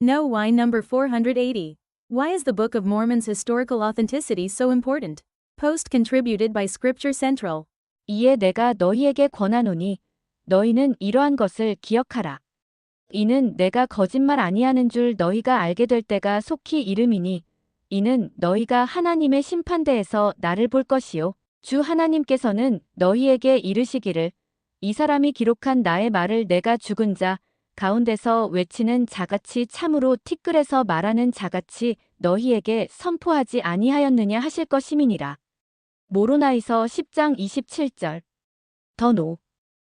No. Why? Number 480. Why is the Book of Mormon's historical authenticity so important? Post contributed by Scripture Central. 이에 내가 너희에게 권하노니 너희는 이러한 것을 기억하라. 이는 내가 거짓말 아니하는 줄 너희가 알게 될 때가 속히 이름이니 이는 너희가 하나님의 심판대에서 나를 볼 것이요 주 하나님께서는 너희에게 이르시기를 이 사람이 기록한 나의 말을 내가 죽은 자 가운데서 외치는 자같이 참으로 티끌에서 말하는 자같이 너희에게 선포하지 아니하였느냐 하실 것임이니라. 모로나이서 10장 27절. 더노.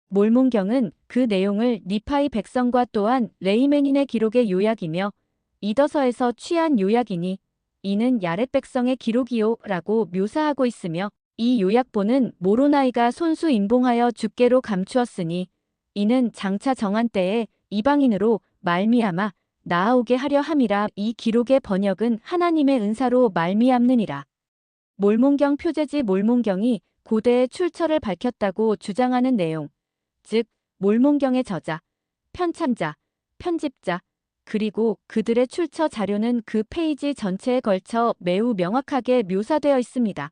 몰몬경은 그 내용을 니파이 백성과 또한 레이메닌의 기록의 요약이며 이더서에서 취한 요약이니 이는 야렛 백성의 기록이요 라고 묘사하고 있으며 이 요약본은 모로나이가 손수 임봉하여 주께로 감추었으니 이는 장차 정한 때에 이방인으로 말미암아 나아오게 하려 함이라. 이 기록의 번역은 하나님의 은사로 말미암느니라. 몰몬경 표제지 몰몬경이 고대의 출처를 밝혔다고 주장하는 내용, 즉 몰몬경의 저자, 편찬자, 편집자, 그리고 그들의 출처 자료는 그 페이지 전체에 걸쳐 매우 명확하게 묘사되어 있습니다.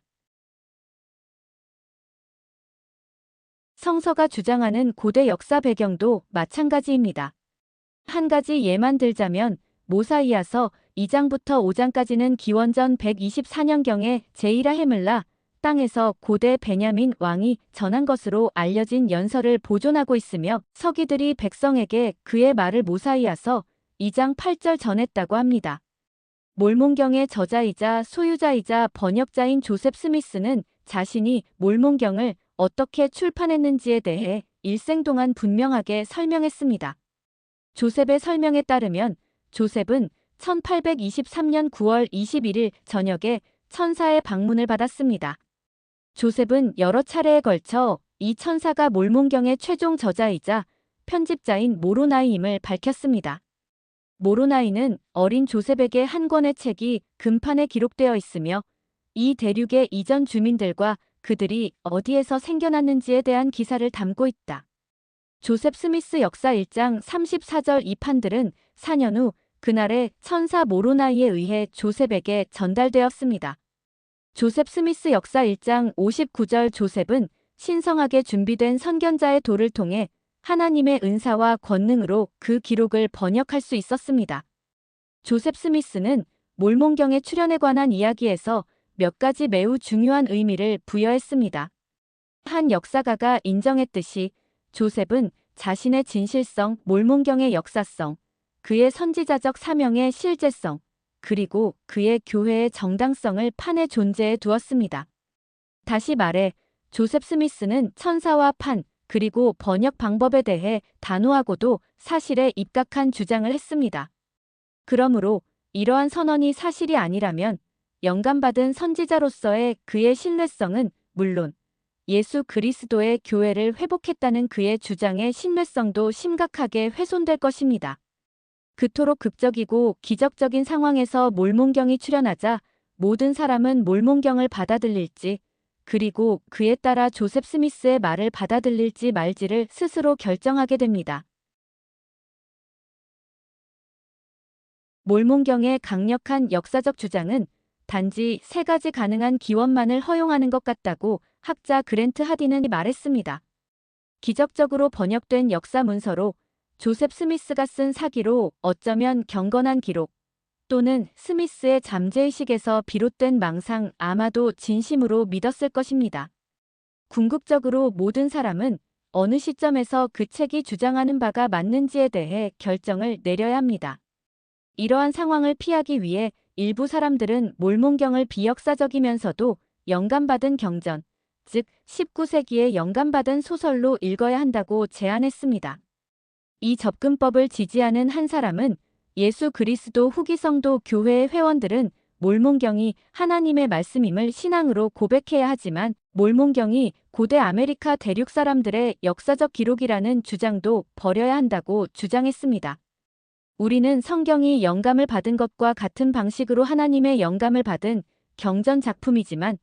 성서가 주장하는 고대 역사 배경도 마찬가지입니다. 한 가지 예만 들자면 모사이아서 2장부터 5장까지는 기원전 124년경에 제이라 헤물라 땅에서 고대 베냐민 왕이 전한 것으로 알려진 연설을 보존하고 있으며 서기들이 백성에게 그의 말을 모사이아서 2장 8절 전했다고 합니다. 몰몬경의 저자이자 소유자이자 번역자인 조셉 스미스는 자신이 몰몬경을 어떻게 출판했는지에 대해 일생 동안 분명하게 설명했습니다. 조셉의 설명에 따르면 조셉은 1823년 9월 21일 저녁에 천사의 방문을 받았습니다. 조셉은 여러 차례에 걸쳐 이 천사가 몰몬경의 최종 저자이자 편집자인 모로나이임을 밝혔습니다. 모로나이는 어린 조셉에게 한 권의 책이 금판에 기록되어 있으며 이 대륙의 이전 주민들과 그들이 어디에서 생겨났는지에 대한 기사를 담고 있다. 조셉 스미스 역사 1장 34절 이 판들은 4년 후 그날의 천사 모로나이에 의해 조셉에게 전달되었습니다. 조셉 스미스 역사 1장 59절 조셉은 신성하게 준비된 선견자의 도를 통해 하나님의 은사와 권능으로 그 기록을 번역할 수 있었습니다. 조셉 스미스는 몰몬경의 출현에 관한 이야기에서 몇 가지 매우 중요한 의미를 부여했습니다. 한 역사가가 인정했듯이 조셉은 자신의 진실성, 몰몬경의 역사성, 그의 선지자적 사명의 실제성, 그리고 그의 교회의 정당성을 판에 존재해 두었습니다. 다시 말해 조셉 스미스는 천사와 판, 그리고 번역 방법에 대해 단호하고도 사실에 입각한 주장을 했습니다. 그러므로 이러한 선언이 사실이 아니라면 영감받은 선지자로서의 그의 신뢰성은 물론 예수 그리스도의 교회를 회복했다는 그의 주장의 신뢰성도 심각하게 훼손될 것입니다. 그토록 극적이고 기적적인 상황에서 몰몬경이 출현하자 모든 사람은 몰몬경을 받아들일지 그리고 그에 따라 조셉 스미스의 말을 받아들일지 말지를 스스로 결정하게 됩니다. 몰몬경의 강력한 역사적 주장은 단지 세 가지 가능한 기원만을 허용하는 것 같다고 학자 그랜트 하디는 말했습니다. 기적적으로 번역된 역사 문서로 조셉 스미스가 쓴 사기로 어쩌면 경건한 기록 또는 스미스의 잠재의식에서 비롯된 망상 아마도 진심으로 믿었을 것입니다. 궁극적으로 모든 사람은 어느 시점에서 그 책이 주장하는 바가 맞는지에 대해 결정을 내려야 합니다. 이러한 상황을 피하기 위해 일부 사람들은 몰몬경을 비역사적이면서도 영감받은 경전, 즉 19세기에 영감받은 소설로 읽어야 한다고 제안했습니다. 이 접근법을 지지하는 한 사람은 예수 그리스도 후기 성도 교회의 회원들은 몰몬경이 하나님의 말씀임을 신앙으로 고백해야 하지만 몰몬경이 고대 아메리카 대륙 사람들의 역사적 기록이라는 주장도 버려야 한다고 주장했습니다. 우리는 성경이 영감을 받은 것과 같은 방식으로 하나님의 영감을 받은 경전 작품이지만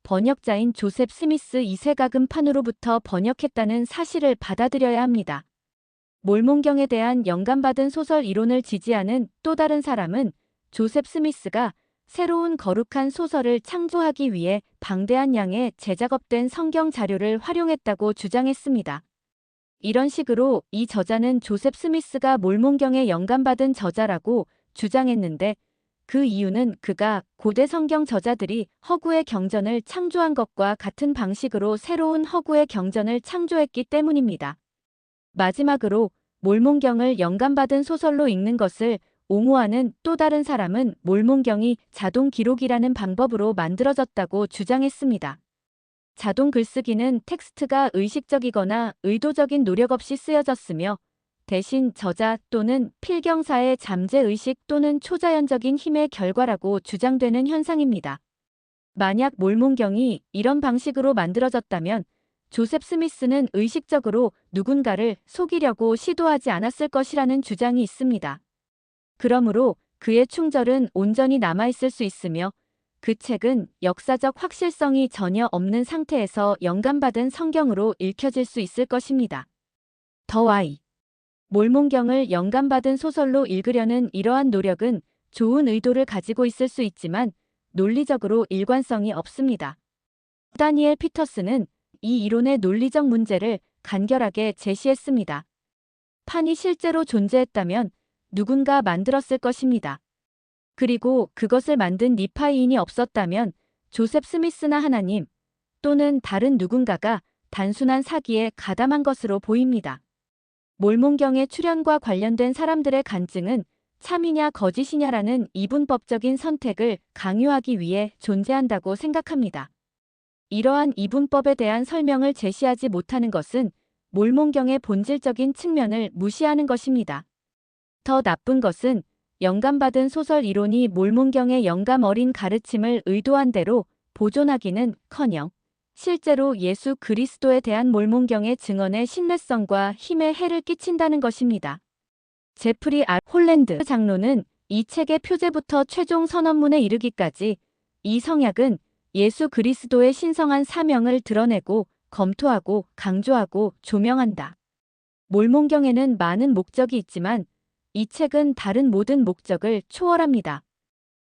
번역자인 조셉 스미스 이세가금판으로부터 번역했다는 사실을 받아들여야 합니다. 몰몬경에 대한 영감받은 소설 이론을 지지하는 또 다른 사람은 조셉 스미스가 새로운 거룩한 소설을 창조하기 위해 방대한 양의 재작업된 성경 자료를 활용했다고 주장했습니다. 이런 식으로 이 저자는 조셉 스미스가 몰몬경에 영감받은 저자라고 주장했는데 그 이유는 그가 고대 성경 저자들이 허구의 경전을 창조한 것과 같은 방식으로 새로운 허구의 경전을 창조했기 때문입니다. 마지막으로 몰몬경을 영감받은 소설로 읽는 것을 옹호하는 또 다른 사람은 몰몬경이 자동 기록이라는 방법으로 만들어졌다고 주장했습니다. 자동 글쓰기는 텍스트가 의식적이거나 의도적인 노력 없이 쓰여졌으며 대신 저자 또는 필경사의 잠재의식 또는 초자연적인 힘의 결과라고 주장되는 현상입니다. 만약 몰몬경이 이런 방식으로 만들어졌다면 조셉 스미스는 의식적으로 누군가를 속이려고 시도하지 않았을 것이라는 주장이 있습니다. 그러므로 그의 충절은 온전히 남아있을 수 있으며 그 책은 역사적 확실성이 전혀 없는 상태에서 영감받은 성경으로 읽혀질 수 있을 것입니다. 더 Y. 몰몬경을 영감받은 소설로 읽으려는 이러한 노력은 좋은 의도를 가지고 있을 수 있지만 논리적으로 일관성이 없습니다. 다니엘 피터스는 이 이론의 논리적 문제를 간결하게 제시했습니다. 판이 실제로 존재했다면 누군가 만들었을 것입니다. 그리고 그것을 만든 니파이인이 없었다면 조셉 스미스나 하나님 또는 다른 누군가가 단순한 사기에 가담한 것으로 보입니다. 몰몬경의 출현과 관련된 사람들의 간증은 참이냐 거짓이냐라는 이분법적인 선택을 강요하기 위해 존재한다고 생각합니다. 이러한 이분법에 대한 설명을 제시하지 못하는 것은 몰몬경의 본질적인 측면을 무시하는 것입니다. 더 나쁜 것은 영감받은 소설 이론이 몰몬경의 영감 어린 가르침을 의도한 대로 보존하기는커녕 실제로 예수 그리스도에 대한 몰몬경의 증언의 신뢰성과 힘에 해를 끼친다는 것입니다. 제프리 R. 홀랜드 장로는 이 책의 표제부터 최종 선언문에 이르기까지 이 성약은 예수 그리스도의 신성한 사명을 드러내고 검토하고 강조하고 조명한다. 몰몬경에는 많은 목적이 있지만 이 책은 다른 모든 목적을 초월합니다.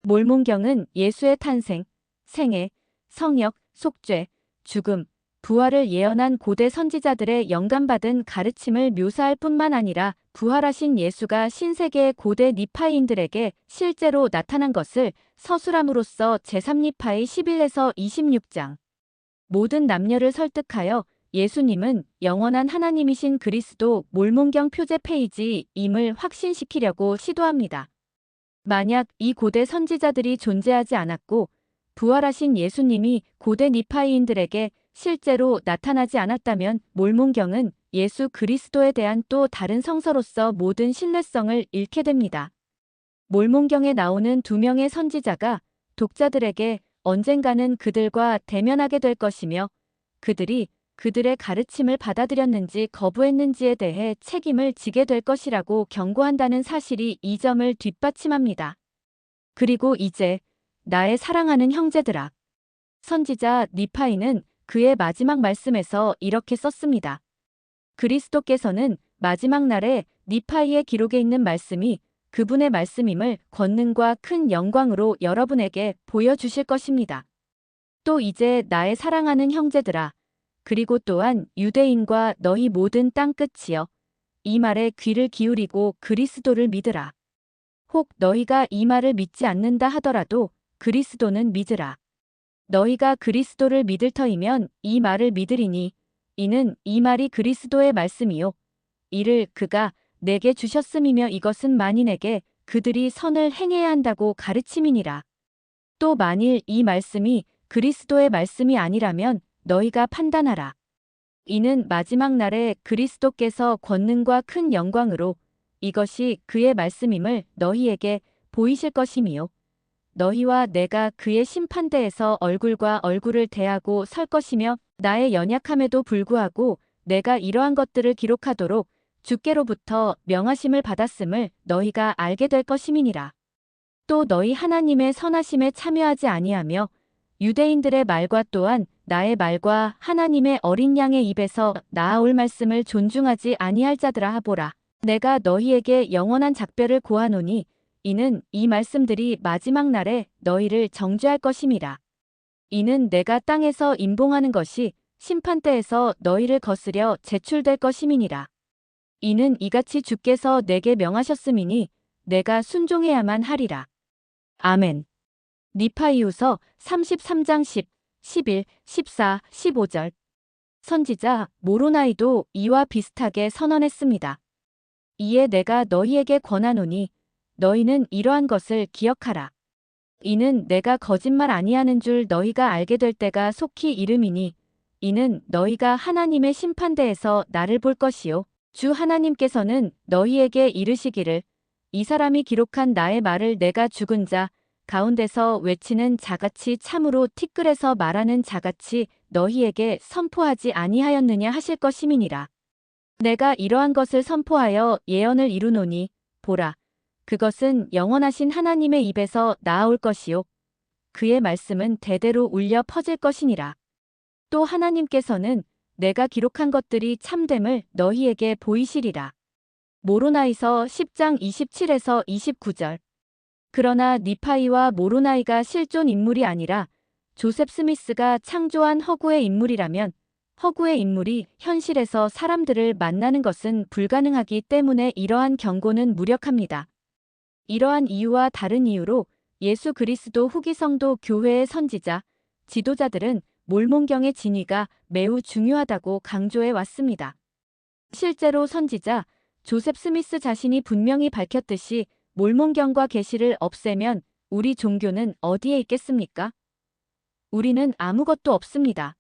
몰몬경은 예수의 탄생, 생애, 성역, 속죄, 죽음, 부활을 예언한 고대 선지자들의 영감받은 가르침을 묘사할 뿐만 아니라 부활하신 예수가 신세계의 고대 니파이인들에게 실제로 나타난 것을 서술함으로써 제3니파이 11에서 26장 모든 남녀를 설득하여 예수님은 영원한 하나님이신 그리스도 몰몬경 표제 페이지임을 확신시키려고 시도합니다. 만약 이 고대 선지자들이 존재하지 않았고 부활하신 예수님이 고대 니파이인들에게 실제로 나타나지 않았다면 몰몬경은 예수 그리스도에 대한 또 다른 성서로서 모든 신뢰성을 잃게 됩니다. 몰몬경에 나오는 두 명의 선지자가 독자들에게 언젠가는 그들과 대면하게 될 것이며 그들이 그들의 가르침을 받아들였는지 거부했는지에 대해 책임을 지게 될 것이라고 경고한다는 사실이 이 점을 뒷받침합니다. 그리고 이제 나의 사랑하는 형제들아. 선지자 니파이는 그의 마지막 말씀에서 이렇게 썼습니다. 그리스도께서는 마지막 날에 니파이의 기록에 있는 말씀이 그분의 말씀임을 권능과 큰 영광으로 여러분에게 보여주실 것입니다. 또 이제 나의 사랑하는 형제들아. 그리고 또한 유대인과 너희 모든 땅 끝이여. 이 말에 귀를 기울이고 그리스도를 믿으라. 혹 너희가 이 말을 믿지 않는다 하더라도 그리스도는 믿으라. 너희가 그리스도를 믿을 터이면 이 말을 믿으리니 이는 이 말이 그리스도의 말씀이요. 이를 그가 내게 주셨음이며 이것은 만인에게 그들이 선을 행해야 한다고 가르침이니라. 또 만일 이 말씀이 그리스도의 말씀이 아니라면 너희가 판단하라. 이는 마지막 날에 그리스도께서 권능과 큰 영광으로 이것이 그의 말씀임을 너희에게 보이실 것이미요. 너희와 내가 그의 심판대에서 얼굴과 얼굴을 대하고 설 것이며 나의 연약함에도 불구하고 내가 이러한 것들을 기록하도록 주께로부터 명하심을 받았음을 너희가 알게 될 것임이니라. 또 너희 하나님의 선하심에 참여하지 아니하며 유대인들의 말과 또한 나의 말과 하나님의 어린 양의 입에서 나아올 말씀을 존중하지 아니할 자들아 하보라. 내가 너희에게 영원한 작별을 고하노니 이는 이 말씀들이 마지막 날에 너희를 정죄할 것임이라. 이는 내가 땅에서 임봉하는 것이 심판대에서 너희를 거스려 제출될 것임이니라. 이는 이같이 주께서 내게 명하셨음이니 내가 순종해야만 하리라. 아멘. 니파이후서 33장 10, 11, 14, 15절. 선지자 모로나이도 이와 비슷하게 선언했습니다. 이에 내가 너희에게 권하노니 너희는 이러한 것을 기억하라. 이는 내가 거짓말 아니하는 줄 너희가 알게 될 때가 속히 이름이니 이는 너희가 하나님의 심판대에서 나를 볼 것이요 주 하나님께서는 너희에게 이르시기를 이 사람이 기록한 나의 말을 내가 죽은 자 가운데서 외치는 자같이 참으로 티끌에서 말하는 자같이 너희에게 선포하지 아니하였느냐 하실 것임이니라. 내가 이러한 것을 선포하여 예언을 이루노니 보라 그것은 영원하신 하나님의 입에서 나아올 것이요 그의 말씀은 대대로 울려 퍼질 것이니라. 또 하나님께서는 내가 기록한 것들이 참됨을 너희에게 보이시리라. 모로나이서 10장 27에서 29절. 그러나 니파이와 모로나이가 실존 인물이 아니라 조셉 스미스가 창조한 허구의 인물이라면 허구의 인물이 현실에서 사람들을 만나는 것은 불가능하기 때문에 이러한 경고는 무력합니다. 이러한 이유와 다른 이유로 예수 그리스도 후기 성도 교회의 선지자, 지도자들은 몰몬경의 진위가 매우 중요하다고 강조해 왔습니다. 실제로 선지자 조셉 스미스 자신이 분명히 밝혔듯이 몰몬경과 계시를 없애면 우리 종교는 어디에 있겠습니까? 우리는 아무것도 없습니다.